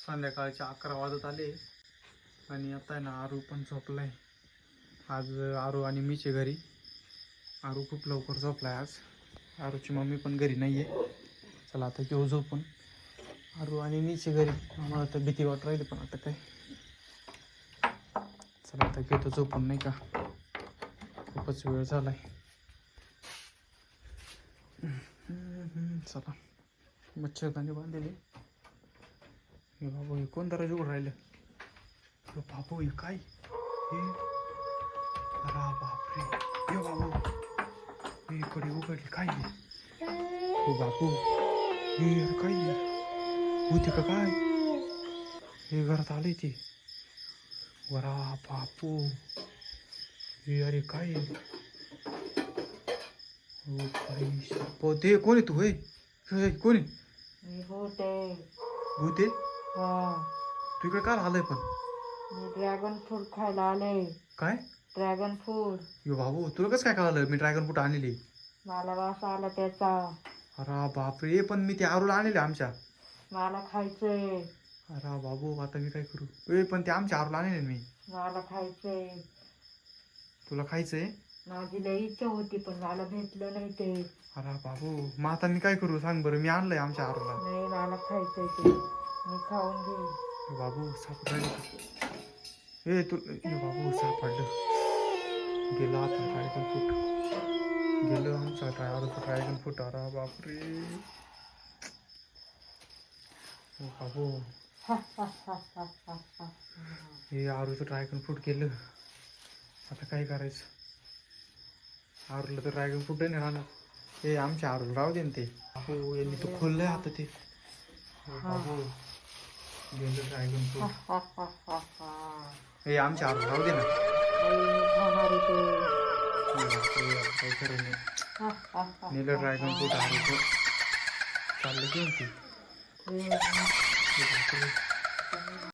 संध्याकाळचे 11 वाजत आले आणि आता आहे ना आरू पण झोपलाय. आज आरू आणि मीचे घरी. आरू खूप लवकर झोपलाय आज. आरूची मम्मी पण घरी नाही आहे. चला आता घेऊ झोपून. आरू आणि मीचे घरी. आम्हाला तर भीती वाटत राहिली पण आता काय. चला आता घेतो झोपून नाही का, खूपच वेळ झालाय. चला मच्छरदाणी बांधलेली. हे बाबू हे कोण दरवाजा उघड राहिलं? बाबू हे काय हे? अरे बापरे, हे बाबू हे इकडे उघडले काय हे? हो बापू हे यार काय होते का काय? हे घरात आले ते. वरा बापू हे अरे काय? हो काय ते कोण आहे तू? होय कोण आहे? भूत आहे. भूत आहे? हा, तू इकडे काय आलंय पण? मी ड्रॅगन फ्रूट खायला आले. काय? Dragon fruit. यो बाबू तुला कसं काय कळालं मी ड्रॅगन फ्रूट आणलेली? मला वास आला त्याचा. अरे बापरे, पण मी ते आरूला आणलेले आमच्या. मला खायचंय. अरे बाबू आता मी काय करू? पण ते आमच्या आरूला आणलेले मी. मला खायचंय. तुला खायचंय? माझी लई इच्छा होती पण मला भेटलं नाही ते. अरे बाबू मग आता मी काय करू सांग बरं? मी आणलंय आमच्या आरूला. नाही मला खायचंय ते. मी खाऊन घेईन. बाबू सापडलं. ए तू बाबू सापडलं. गेला आता ड्रॅगन फ्रूट. गेलं आमचा ड्रॅगन फ्रूट. अरे बापरे बाबू हे आरूचं ड्रॅगन फ्रूट गेलं. आता काय करायचं? आरूला तर ड्रॅगन फ्रूट नाही राहणार. हे आमच्या आरूला राहू दे ना ते. बाबू यांनी तर खोललंय आता ते. बाबू गेलं ड्रॅगन फ्रूट. हे आमच्या आरूला राहू दे ना. काय करू नाही. नेलं ड्रॅगन फ्रूट आरूचं. चाललं घेऊन ते.